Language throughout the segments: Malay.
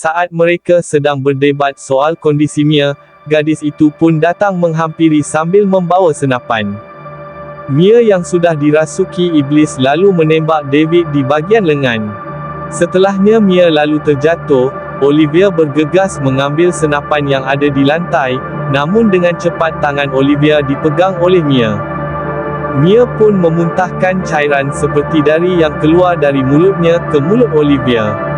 Saat mereka sedang berdebat soal kondisi Mia, gadis itu pun datang menghampiri sambil membawa senapan. Mia yang sudah dirasuki iblis lalu menembak David di bagian lengan. Setelahnya Mia lalu terjatuh. Olivia bergegas mengambil senapan yang ada di lantai, namun dengan cepat tangan Olivia dipegang oleh Mia. Mia pun memuntahkan cairan seperti dari yang keluar dari mulutnya ke mulut Olivia.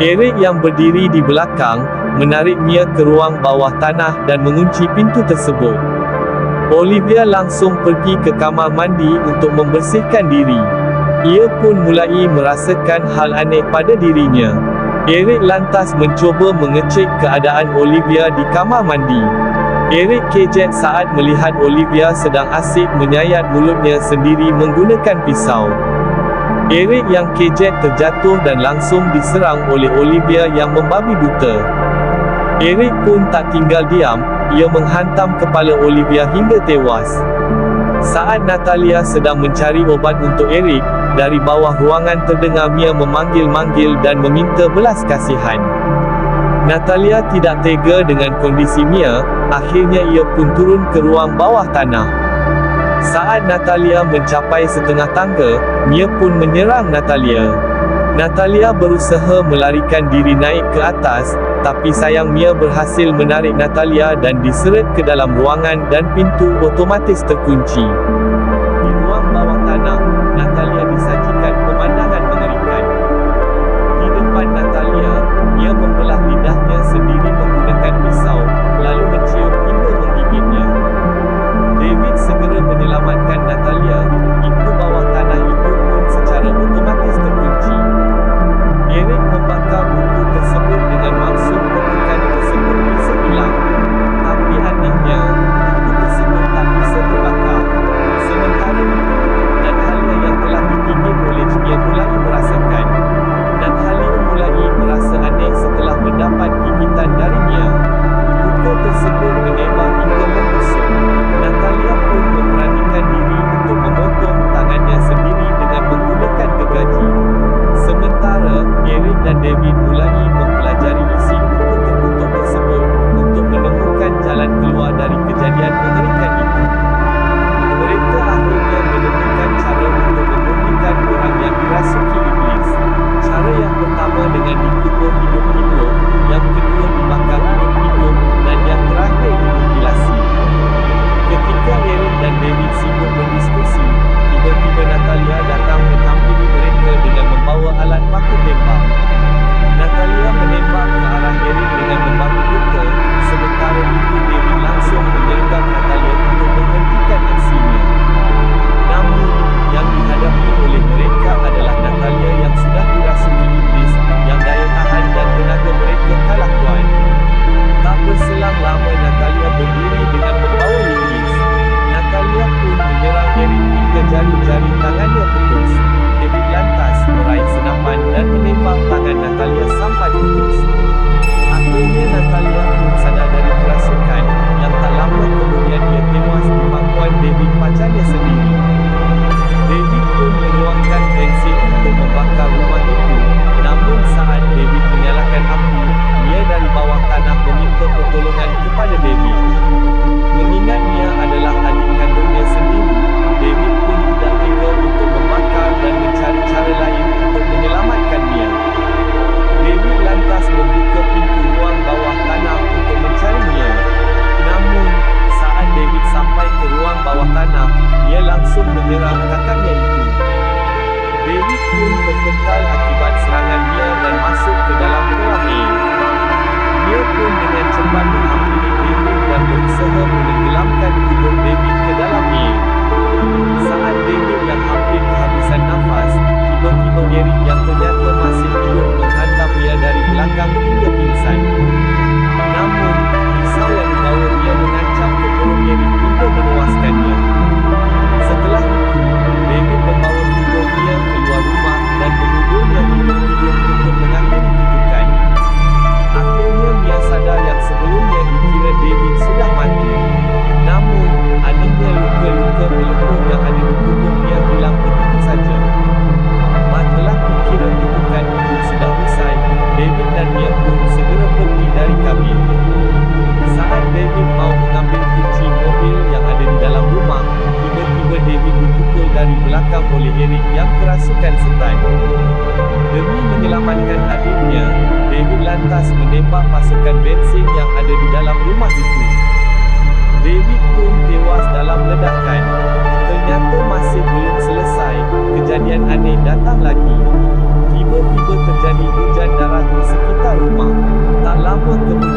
Eric yang berdiri di belakang, menarik Mia ke ruang bawah tanah dan mengunci pintu tersebut. Olivia langsung pergi ke kamar mandi untuk membersihkan diri. Ia pun mulai merasakan hal aneh pada dirinya. Eric lantas mencuba mengecek keadaan Olivia di kamar mandi. Eric kejut saat melihat Olivia sedang asyik menyayat mulutnya sendiri menggunakan pisau. Eric yang kejut terjatuh dan langsung diserang oleh Olivia yang membabi buta. Eric pun tak tinggal diam, ia menghantam kepala Olivia hingga tewas. Saat Natalia sedang mencari obat untuk Eric, dari bawah ruangan terdengar Mia memanggil-manggil dan meminta belas kasihan. Natalia tidak tega dengan kondisi Mia, akhirnya ia pun turun ke ruang bawah tanah. Saat Natalia mencapai setengah tangga, Mia pun menyerang Natalia. Natalia berusaha melarikan diri naik ke atas, tapi sayang Mia berhasil menarik Natalia dan diseret ke dalam ruangan dan pintu otomatis terkunci. Di ruang bawah tanah, Natalia disajikan pemandangan mengerikan. Di depan Natalia, Mia membelah lidahnya sendiri menggunakan pisau, lalu mencium hingga menggigitnya. David segera menyelamatkan Natalia. Pintu bawah tanah itu pun secara otomatis terkunci. Eric membakar buku tersebut dengan maksud kutukan tersebut bisa hilang. Tapi anehnya, buku tersebut tak bisa terbakar. Sementara dibelakang oleh Eric yang kerasukan setan. Demi menyelamatkan adiknya, David lantas menembak pasukan bensin yang ada di dalam rumah itu. David pun tewas dalam ledakan. Ternyata masih belum selesai, kejadian aneh datang lagi. Tiba-tiba terjadi hujan darah di sekitar rumah. Tak lama kemudian